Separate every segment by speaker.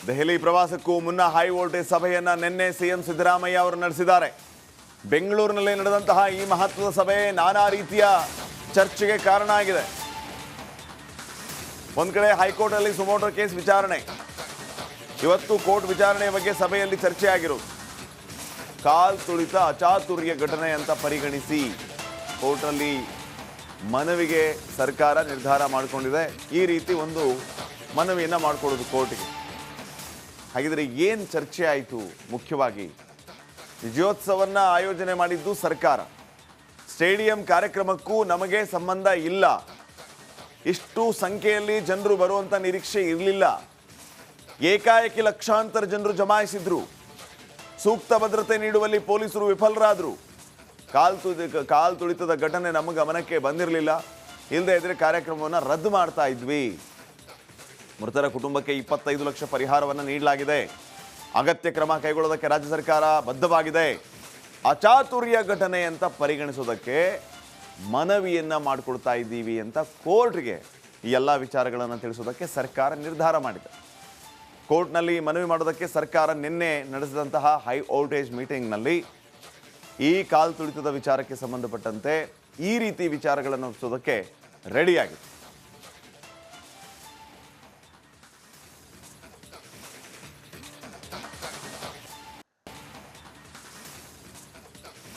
Speaker 1: ದೆಹಲಿ ಪ್ರವಾಸಕ್ಕೂ ಮುನ್ನ high voltage ಸಭೆಯನ್ನ ನಿನ್ನೆ ಸಿಎಂ ಸಿದ್ದರಾಮಯ್ಯ ಅವರು ನಡೆಸಿದ್ದಾರೆ. ಬೆಂಗಳೂರಿನಲ್ಲಿ ನಡೆದಂತಹ ಈ ಮಹತ್ವದ ಸಭೆ ನಾನಾ ರೀತಿಯ ಚರ್ಚೆಗೆ ಕಾರಣ ಆಗಿದೆ. ಒಂದ್ ಕಡೆ ಹೈಕೋರ್ಟ್ ಅಲ್ಲಿ ಸುಮೋಟೋ ಕೇಸ್ ವಿಚಾರಣೆ, ಇವತ್ತು ಕೋರ್ಟ್ ವಿಚಾರಣೆಯ ಬಗ್ಗೆ ಸಭೆಯಲ್ಲಿ ಚರ್ಚೆ ಆಗಿರೋದು. ಕಾಲ್ ತುಳಿತ ಅಚಾತುರ್ಯ ಘಟನೆ ಅಂತ ಪರಿಗಣಿಸಿ ಕೋರ್ಟಲ್ಲಿ ಮನವಿಗೆ ಸರ್ಕಾರ ನಿರ್ಧಾರ ಮಾಡಿಕೊಂಡಿದೆ. ಈ ರೀತಿ ಒಂದು ಮನವಿಯನ್ನ ಮಾಡಿಕೊಡೋದು ಕೋರ್ಟ್ಗೆ. ಹಾಗಿದ್ರೆ ಏನು ಚರ್ಚೆ ಆಯಿತು? ಮುಖ್ಯವಾಗಿ ವಿಜಯೋತ್ಸವನ್ನ ಆಯೋಜನೆ ಮಾಡಿದ್ದು ಸರ್ಕಾರ. ಸ್ಟೇಡಿಯಂ ಕಾರ್ಯಕ್ರಮಕ್ಕೂ ನಮಗೆ ಸಂಬಂಧ ಇಲ್ಲ. ಇಷ್ಟು ಸಂಖ್ಯೆಯಲ್ಲಿ ಜನರು ಬರುವಂತ ನಿರೀಕ್ಷೆ ಇರಲಿಲ್ಲ. ಏಕಾಏಕಿ ಲಕ್ಷಾಂತರ ಜನರು ಜಮಾಯಿಸಿದ್ರು. ಸೂಕ್ತ ಭದ್ರತೆ ನೀಡುವಲ್ಲಿ ಪೊಲೀಸರು ವಿಫಲರಾದರು. ಕಾಲ್ ತುಳಿತದ ಘಟನೆ ನಮ್ಮ ಗಮನಕ್ಕೆ ಬಂದಿರಲಿಲ್ಲ. ಇಲ್ಲದೆ ಇದ್ರೆ ಕಾರ್ಯಕ್ರಮವನ್ನು ರದ್ದು ಮಾಡ್ತಾ ಇದ್ವಿ. ಮೃತರ ಕುಟುಂಬಕ್ಕೆ 25 ಲಕ್ಷ ಪರಿಹಾರವನ್ನು ನೀಡಲಾಗಿದೆ. ಅಗತ್ಯ ಕ್ರಮ ಕೈಗೊಳ್ಳೋದಕ್ಕೆ ರಾಜ್ಯ ಸರ್ಕಾರ ಬದ್ಧವಾಗಿದೆ. ಅಚಾತುರ್ಯ ಘಟನೆ ಅಂತ ಪರಿಗಣಿಸೋದಕ್ಕೆ ಮನವಿಯನ್ನ ಮಾಡಿಕೊಡ್ತಾ ಇದ್ದೀವಿ ಅಂತ ಕೋರ್ಟ್ಗೆ ಈ ಎಲ್ಲ ವಿಚಾರಗಳನ್ನು ತಿಳಿಸೋದಕ್ಕೆ ಸರ್ಕಾರ ನಿರ್ಧಾರ ಮಾಡಿದೆ. ಕೋರ್ಟ್ನಲ್ಲಿ ಮನವಿ ಮಾಡೋದಕ್ಕೆ ಸರ್ಕಾರ ನಿನ್ನೆ ನಡೆಸಿದಂತಹ ಹೈ ವೋಲ್ಟೇಜ್ ಮೀಟಿಂಗ್ನಲ್ಲಿ ಈ ಕಾಲ್ ತುಳಿತದ ವಿಚಾರಕ್ಕೆ ಸಂಬಂಧಪಟ್ಟಂತೆ ಈ ರೀತಿ ವಿಚಾರಗಳನ್ನು ನಡೆಸೋದಕ್ಕೆ ರೆಡಿಯಾಗಿದೆ.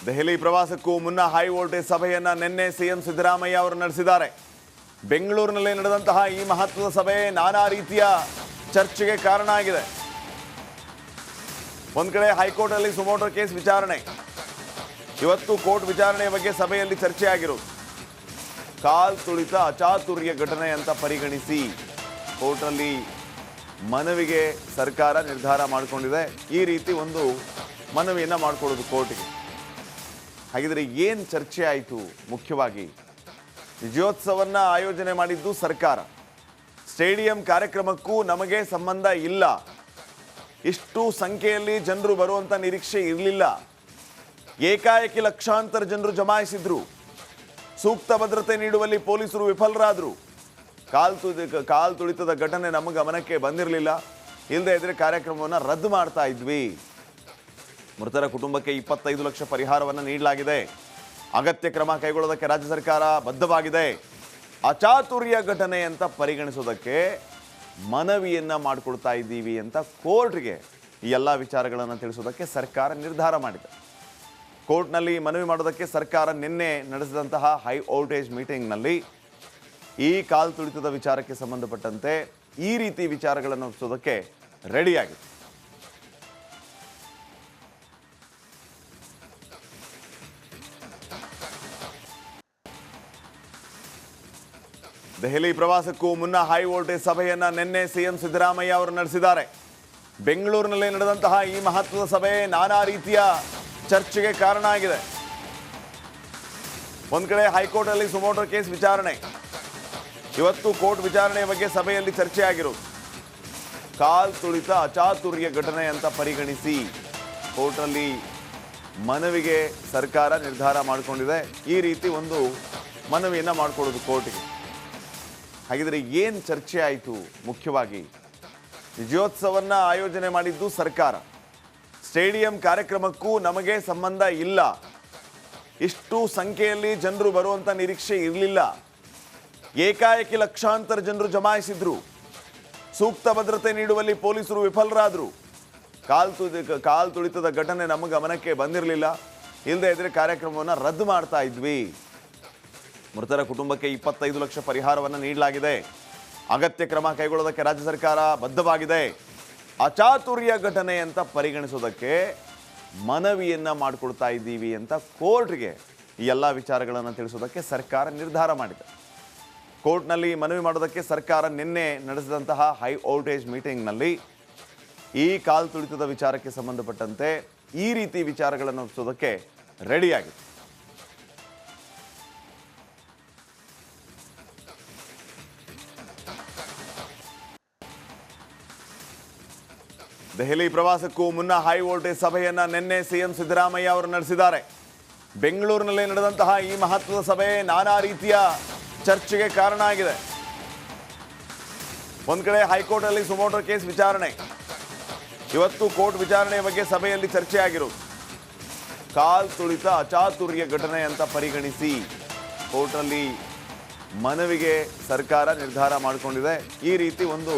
Speaker 1: ದೆಹಲಿ ಪ್ರವಾಸಕ್ಕೂ ಮುನ್ನ ಹೈ ವೋಲ್ಟೇಜ್ ಸಭೆಯನ್ನ ನಿನ್ನೆ ಸಿಎಂ ಸಿದ್ದರಾಮಯ್ಯ ಅವರು ನಡೆಸಿದ್ದಾರೆ. ಬೆಂಗಳೂರಿನಲ್ಲಿ ನಡೆದಂತಹ ಈ ಮಹತ್ವದ ಸಭೆ ನಾನಾ ರೀತಿಯ ಚರ್ಚೆಗೆ ಕಾರಣ ಆಗಿದೆ. ಒಂದ್ ಕಡೆ ಹೈಕೋರ್ಟ್ ಅಲ್ಲಿ ಸುಮೋಟೋ ಕೇಸ್ ವಿಚಾರಣೆ, ಇವತ್ತು ಕೋರ್ಟ್ ವಿಚಾರಣೆಯ ಬಗ್ಗೆ ಸಭೆಯಲ್ಲಿ ಚರ್ಚೆ ಆಗಿರೋದು. ಕಾಲ್ ತುಳಿತ ಅಚಾತುರ್ಯ ಘಟನೆ ಅಂತ ಪರಿಗಣಿಸಿ ಕೋರ್ಟಲ್ಲಿ ಮನವಿಗೆ ಸರ್ಕಾರ ನಿರ್ಧಾರ ಮಾಡಿಕೊಂಡಿದೆ. ಈ ರೀತಿ ಒಂದು ಮನವಿಯನ್ನ ಮಾಡಿಕೊಡೋದು ಕೋರ್ಟ್ಗೆ. ಹಾಗಿದ್ರೆ ಏನು ಚರ್ಚೆ ಆಯಿತು? ಮುಖ್ಯವಾಗಿ ವಿಜಯೋತ್ಸವನ್ನ ಆಯೋಜನೆ ಮಾಡಿದ್ದು ಸರ್ಕಾರ. ಸ್ಟೇಡಿಯಂ ಕಾರ್ಯಕ್ರಮಕ್ಕೂ ನಮಗೆ ಸಂಬಂಧ ಇಲ್ಲ. ಇಷ್ಟು ಸಂಖ್ಯೆಯಲ್ಲಿ ಜನರು ಬರುವಂತ ನಿರೀಕ್ಷೆ ಇರಲಿಲ್ಲ. ಏಕಾಏಕಿ ಲಕ್ಷಾಂತರ ಜನರು ಜಮಾಯಿಸಿದ್ರು. ಸೂಕ್ತ ಭದ್ರತೆ ನೀಡುವಲ್ಲಿ ಪೊಲೀಸರು ವಿಫಲರಾದರು. ಕಾಲ್ ತುಳಿತದ ಘಟನೆ ನಮ್ಮ ಗಮನಕ್ಕೆ ಬಂದಿರಲಿಲ್ಲ. ಇಲ್ಲದೆ ಇದ್ರೆ ಕಾರ್ಯಕ್ರಮವನ್ನು ರದ್ದು ಮಾಡ್ತಾ ಇದ್ವಿ. ಮೃತರ ಕುಟುಂಬಕ್ಕೆ 25 ಲಕ್ಷ ಪರಿಹಾರವನ್ನು ನೀಡಲಾಗಿದೆ. ಅಗತ್ಯ ಕ್ರಮ ಕೈಗೊಳ್ಳೋದಕ್ಕೆ ರಾಜ್ಯ ಸರ್ಕಾರ ಬದ್ಧವಾಗಿದೆ. ಅಚಾತುರ್ಯ ಘಟನೆ ಅಂತ ಪರಿಗಣಿಸೋದಕ್ಕೆ ಮನವಿಯನ್ನ ಮಾಡಿಕೊಡ್ತಾ ಇದ್ದೀವಿ ಅಂತ ಕೋರ್ಟ್ಗೆ ಈ ಎಲ್ಲ ವಿಚಾರಗಳನ್ನು ತಿಳಿಸೋದಕ್ಕೆ ಸರ್ಕಾರ ನಿರ್ಧಾರ ಮಾಡಿದೆ. ಕೋರ್ಟ್ನಲ್ಲಿ ಮನವಿ ಮಾಡೋದಕ್ಕೆ ಸರ್ಕಾರ ನಿನ್ನೆ ನಡೆಸಿದಂತಹ ಹೈ ವೋಲ್ಟೇಜ್ ಮೀಟಿಂಗ್ನಲ್ಲಿ ಈ ಕಾಲ್ ತುಳಿತದ ವಿಚಾರಕ್ಕೆ ಸಂಬಂಧಪಟ್ಟಂತೆ ಈ ರೀತಿ ವಿಚಾರಗಳನ್ನು ನಡೆಸೋದಕ್ಕೆ ರೆಡಿಯಾಗಿದೆ. ದೆಹಲಿ ಪ್ರವಾಸಕ್ಕೂ ಮುನ್ನ ಹೈ ವೋಲ್ಟೇಜ್ ಸಭೆಯನ್ನ ನಿನ್ನೆ ಸಿಎಂ ಸಿದ್ದರಾಮಯ್ಯ ಅವರು ನಡೆಸಿದ್ದಾರೆ. ಬೆಂಗಳೂರಿನಲ್ಲಿ ನಡೆದಂತಹ ಈ ಮಹತ್ವದ ಸಭೆ ನಾನಾ ರೀತಿಯ ಚರ್ಚೆಗೆ ಕಾರಣ ಆಗಿದೆ. ಒಂದ್ ಕಡೆ ಹೈಕೋರ್ಟ್ ಅಲ್ಲಿ ಸುಮೋಟೋ ಕೇಸ್ ವಿಚಾರಣೆ, ಇವತ್ತು ಕೋರ್ಟ್ ವಿಚಾರಣೆಯ ಬಗ್ಗೆ ಸಭೆಯಲ್ಲಿ ಚರ್ಚೆ ಆಗಿರೋದು. ಕಾಲ್ ತುಳಿತ ಅಚಾತುರ್ಯ ಘಟನೆ ಅಂತ ಪರಿಗಣಿಸಿ ಕೋರ್ಟಲ್ಲಿ ಮನವಿಗೆ ಸರ್ಕಾರ ನಿರ್ಧಾರ ಮಾಡಿಕೊಂಡಿದೆ. ಈ ರೀತಿ ಒಂದು ಮನವಿಯನ್ನ ಮಾಡಿಕೊಡೋದು ಕೋರ್ಟ್ಗೆ. ಹಾಗಿದ್ರೆ ಏನು ಚರ್ಚೆ ಆಯಿತು? ಮುಖ್ಯವಾಗಿ ವಿಜಯೋತ್ಸವನ್ನ ಆಯೋಜನೆ ಮಾಡಿದ್ದು ಸರ್ಕಾರ. ಸ್ಟೇಡಿಯಂ ಕಾರ್ಯಕ್ರಮಕ್ಕೂ ನಮಗೆ ಸಂಬಂಧ ಇಲ್ಲ. ಇಷ್ಟು ಸಂಖ್ಯೆಯಲ್ಲಿ ಜನರು ಬರುವಂತ ನಿರೀಕ್ಷೆ ಇರಲಿಲ್ಲ. ಏಕಾಏಕಿ ಲಕ್ಷಾಂತರ ಜನರು ಜಮಾಯಿಸಿದ್ರು. ಸೂಕ್ತ ಭದ್ರತೆ ನೀಡುವಲ್ಲಿ ಪೊಲೀಸರು ವಿಫಲರಾದರು. ಕಾಲ್ ತುಳಿತದ ಘಟನೆ ನಮ್ಮ ಗಮನಕ್ಕೆ ಬಂದಿರಲಿಲ್ಲ. ಇಲ್ಲದೆ ಇದ್ರೆ ಕಾರ್ಯಕ್ರಮವನ್ನು ರದ್ದು ಮಾಡ್ತಾ ಇದ್ವಿ. ಮೃತರ ಕುಟುಂಬಕ್ಕೆ 25 ಲಕ್ಷ ಪರಿಹಾರವನ್ನು ನೀಡಲಾಗಿದೆ. ಅಗತ್ಯ ಕ್ರಮ ಕೈಗೊಳ್ಳೋದಕ್ಕೆ ರಾಜ್ಯ ಸರ್ಕಾರ ಬದ್ಧವಾಗಿದೆ. ಅಚಾತುರ್ಯ ಘಟನೆ ಅಂತ ಪರಿಗಣಿಸೋದಕ್ಕೆ ಮನವಿಯನ್ನ ಮಾಡಿಕೊಡ್ತಾ ಇದ್ದೀವಿ ಅಂತ ಕೋರ್ಟ್ಗೆ ಈ ಎಲ್ಲ ವಿಚಾರಗಳನ್ನು ತಿಳಿಸೋದಕ್ಕೆ ಸರ್ಕಾರ ನಿರ್ಧಾರ ಮಾಡಿದೆ. ಕೋರ್ಟ್ನಲ್ಲಿ ಮನವಿ ಮಾಡೋದಕ್ಕೆ ಸರ್ಕಾರ ನಿನ್ನೆ ನಡೆಸಿದಂತಹ ಹೈ ವೋಲ್ಟೇಜ್ ಮೀಟಿಂಗ್ನಲ್ಲಿ ಈ ಕಾಲ್ ತುಳಿತದ ವಿಚಾರಕ್ಕೆ ಸಂಬಂಧಪಟ್ಟಂತೆ ಈ ರೀತಿ ವಿಚಾರಗಳನ್ನು ನಡೆಸೋದಕ್ಕೆ ರೆಡಿಯಾಗಿದೆ. ದೆಹಲಿ ಪ್ರವಾಸಕ್ಕೂ ಮುನ್ನ ಹೈ ವೋಲ್ಟೇಜ್ ಸಭೆಯನ್ನ ನಿನ್ನೆ ಸಿಎಂ ಸಿದ್ದರಾಮಯ್ಯ ಅವರು ನಡೆಸಿದ್ದಾರೆ. ಬೆಂಗಳೂರಿನಲ್ಲಿ ನಡೆದಂತಹ ಈ ಮಹತ್ವದ ಸಭೆ ನಾನಾ ರೀತಿಯ ಚರ್ಚೆಗೆ ಕಾರಣ ಆಗಿದೆ. ಒಂದ್ ಕಡೆ ಹೈಕೋರ್ಟ್ ಅಲ್ಲಿ ಸುಮೋಟೋ ಕೇಸ್ ವಿಚಾರಣೆ, ಇವತ್ತು ಕೋರ್ಟ್ ವಿಚಾರಣೆಯ ಬಗ್ಗೆ ಸಭೆಯಲ್ಲಿ ಚರ್ಚೆ ಆಗಿರೋದು. ಕಾಲ್ ತುಳಿತ ಅಚಾತುರ್ಯ ಘಟನೆ ಅಂತ ಪರಿಗಣಿಸಿ ಕೋರ್ಟಲ್ಲಿ ಮನವಿಗೆ ಸರ್ಕಾರ ನಿರ್ಧಾರ ಮಾಡಿಕೊಂಡಿದೆ. ಈ ರೀತಿ ಒಂದು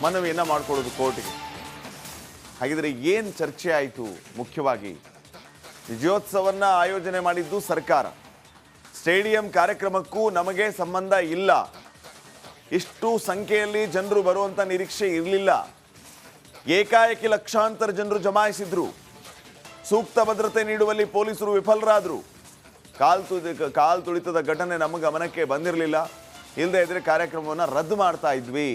Speaker 1: ಮನವಿಯನ್ನು ಮಾಡಿಕೊಳ್ಳೋದು ಕೋರ್ಟ್ಗೆ. ಹಾಗಿದ್ರೆ ಏನು ಚರ್ಚೆ ಆಯಿತು? ಮುಖ್ಯವಾಗಿ ವಿಜಯೋತ್ಸವನ್ನ ಆಯೋಜನೆ ಮಾಡಿದ್ದು ಸರ್ಕಾರ. ಸ್ಟೇಡಿಯಂ ಕಾರ್ಯಕ್ರಮಕ್ಕೂ ನಮಗೆ ಸಂಬಂಧ ಇಲ್ಲ. ಇಷ್ಟು ಸಂಖ್ಯೆಯಲ್ಲಿ ಜನರು ಬರುವಂಥ ನಿರೀಕ್ಷೆ ಇರಲಿಲ್ಲ. ಏಕಾಏಕಿ ಲಕ್ಷಾಂತರ ಜನರು ಜಮಾಯಿಸಿದ್ರು. ಸೂಕ್ತ ಭದ್ರತೆ ನೀಡುವಲ್ಲಿ ಪೊಲೀಸರು ವಿಫಲರಾದರು. ಕಾಲ್ ತುಳಿತದ ಘಟನೆ ನಮ್ಮ ಗಮನಕ್ಕೆ ಬಂದಿರಲಿಲ್ಲ. ಇಲ್ಲದೆ ಇದ್ರೆ ಕಾರ್ಯಕ್ರಮವನ್ನು ರದ್ದು ಮಾಡ್ತಾ ಇದ್ವಿ.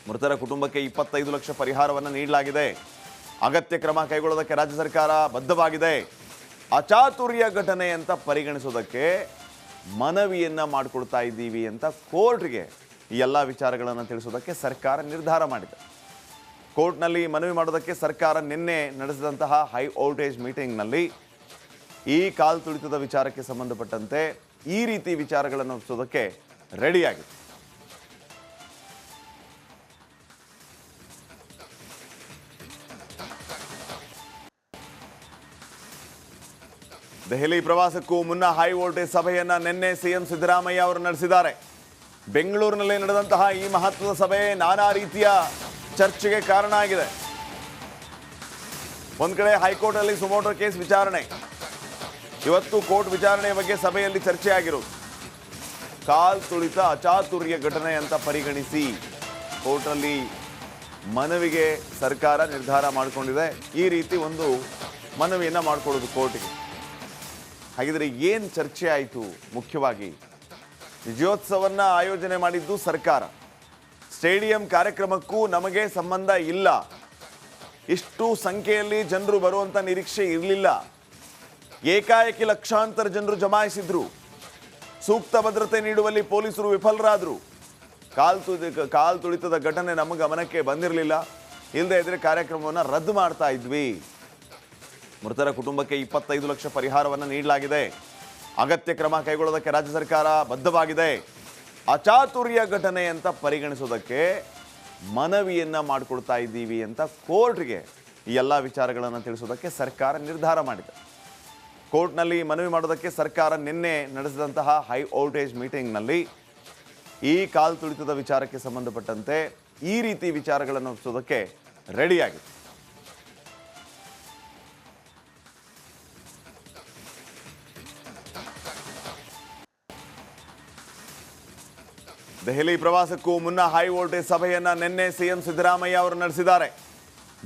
Speaker 1: ಮೃತರ ಕುಟುಂಬಕ್ಕೆ 25 ಲಕ್ಷ ಪರಿಹಾರವನ್ನು ನೀಡಲಾಗಿದೆ. ಅಗತ್ಯ ಕ್ರಮ ಕೈಗೊಳ್ಳೋದಕ್ಕೆ ರಾಜ್ಯ ಸರ್ಕಾರ ಬದ್ಧವಾಗಿದೆ. ಅಚಾತುರ್ಯ ಘಟನೆ ಅಂತ ಪರಿಗಣಿಸೋದಕ್ಕೆ ಮನವಿಯನ್ನ ಮಾಡಿಕೊಡ್ತಾ ಇದ್ದೀವಿ ಅಂತ ಕೋರ್ಟ್ಗೆ ಈ ಎಲ್ಲ ವಿಚಾರಗಳನ್ನು ತಿಳಿಸೋದಕ್ಕೆ ಸರ್ಕಾರ ನಿರ್ಧಾರ ಮಾಡಿದೆ. ಕೋರ್ಟ್ನಲ್ಲಿ ಮನವಿ ಮಾಡೋದಕ್ಕೆ ಸರ್ಕಾರ ನಿನ್ನೆ ನಡೆಸಿದಂತಹ ಹೈ ವೋಲ್ಟೇಜ್ ಮೀಟಿಂಗ್ನಲ್ಲಿ ಈ ಕಾಲ್ ತುಳಿತದ ವಿಚಾರಕ್ಕೆ ಸಂಬಂಧಪಟ್ಟಂತೆ ಈ ರೀತಿ ವಿಚಾರಗಳನ್ನು ಒಪ್ಪಿಸೋದಕ್ಕೆ ರೆಡಿಯಾಗಿದೆ. ದೆಹಲಿ ಪ್ರವಾಸಕ್ಕೂ ಮುನ್ನ ಹೈ ವೋಲ್ಟೇಜ್ ಸಭೆಯನ್ನ ನಿನ್ನೆ ಸಿಎಂ ಸಿದ್ದರಾಮಯ್ಯ ಅವರು ನಡೆಸಿದ್ದಾರೆ. ಬೆಂಗಳೂರಿನಲ್ಲಿ ನಡೆದಂತಹ ಈ ಮಹತ್ವದ ಸಭೆ ನಾನಾ ರೀತಿಯ ಚರ್ಚೆಗೆ ಕಾರಣ ಆಗಿದೆ. ಒಂದ್ ಕಡೆ ಹೈಕೋರ್ಟ್ ಅಲ್ಲಿ ಸುಮೋಟೋ ಕೇಸ್ ವಿಚಾರಣೆ. ಇವತ್ತು ಕೋರ್ಟ್ ವಿಚಾರಣೆಯ ಬಗ್ಗೆ ಸಭೆಯಲ್ಲಿ ಚರ್ಚೆ ಆಗಿರೋದು. ಕಾಲ್ ತುಳಿತ ಅಚಾತುರ್ಯ ಘಟನೆ ಅಂತ ಪರಿಗಣಿಸಿ ಕೋರ್ಟಲ್ಲಿ ಮನವಿಗೆ ಸರ್ಕಾರ ನಿರ್ಧಾರ ಮಾಡಿಕೊಂಡಿದೆ. ಈ ರೀತಿ ಒಂದು ಮನವಿಯನ್ನ ಮಾಡಿಕೊಳ್ಳೋದು ಕೋರ್ಟ್ಗೆ. ಹಾಗಿದ್ರೆ ಏನು ಚರ್ಚೆ ಆಯಿತು? ಮುಖ್ಯವಾಗಿ ವಿಜಯೋತ್ಸವನ್ನ ಆಯೋಜನೆ ಮಾಡಿದ್ದು ಸರ್ಕಾರ. ಸ್ಟೇಡಿಯಂ ಕಾರ್ಯಕ್ರಮಕ್ಕೂ ನಮಗೆ ಸಂಬಂಧ ಇಲ್ಲ. ಇಷ್ಟು ಸಂಖ್ಯೆಯಲ್ಲಿ ಜನರು ಬರುವಂಥ ನಿರೀಕ್ಷೆ ಇರಲಿಲ್ಲ. ಏಕಾಏಕಿ ಲಕ್ಷಾಂತರ ಜನರು ಜಮಾಯಿಸಿದ್ರು. ಸೂಕ್ತ ಭದ್ರತೆ ನೀಡುವಲ್ಲಿ ಪೊಲೀಸರು ವಿಫಲರಾದರು. ಕಾಲ್ ತುಳಿತದ ಘಟನೆ ನಮ್ಮ ಗಮನಕ್ಕೆ ಬಂದಿರಲಿಲ್ಲ. ಇಲ್ಲದೆ ಇದ್ರೆ ಕಾರ್ಯಕ್ರಮವನ್ನು ರದ್ದು ಮಾಡ್ತಾ ಇದ್ವಿ. ಮೃತರ ಕುಟುಂಬಕ್ಕೆ 25 ಲಕ್ಷ ಪರಿಹಾರವನ್ನು ನೀಡಲಾಗಿದೆ. ಅಗತ್ಯ ಕ್ರಮ ಕೈಗೊಳ್ಳೋದಕ್ಕೆ ರಾಜ್ಯ ಸರ್ಕಾರ ಬದ್ಧವಾಗಿದೆ. ಅಚಾತುರ್ಯ ಘಟನೆ ಅಂತ ಪರಿಗಣಿಸೋದಕ್ಕೆ ಮನವಿಯನ್ನ ಮಾಡಿಕೊಡ್ತಾ ಇದ್ದೀವಿ ಅಂತ ಕೋರ್ಟ್ಗೆ ಈ ಎಲ್ಲ ವಿಚಾರಗಳನ್ನು ತಿಳಿಸೋದಕ್ಕೆ ಸರ್ಕಾರ ನಿರ್ಧಾರ ಮಾಡಿದೆ. ಕೋರ್ಟ್ನಲ್ಲಿ ಮನವಿ ಮಾಡೋದಕ್ಕೆ ಸರ್ಕಾರ ನಿನ್ನೆ ನಡೆಸಿದಂತಹ ಹೈ ವೋಲ್ಟೇಜ್ ಮೀಟಿಂಗ್ನಲ್ಲಿ ಈ ಕಾಲ್ ತುಳಿತದ ವಿಚಾರಕ್ಕೆ ಸಂಬಂಧಪಟ್ಟಂತೆ ಈ ರೀತಿ ವಿಚಾರಗಳನ್ನು ಒಪ್ಪಿಸೋದಕ್ಕೆ ರೆಡಿಯಾಗಿದೆ. ದೆಹಲಿ ಪ್ರವಾಸಕ್ಕೂ ಮುನ್ನ ಹೈ ವೋಲ್ಟೇಜ್ ಸಭೆಯನ್ನ ನಿನ್ನೆ ಸಿಎಂ ಸಿದ್ದರಾಮಯ್ಯ ಅವರು ನಡೆಸಿದ್ದಾರೆ.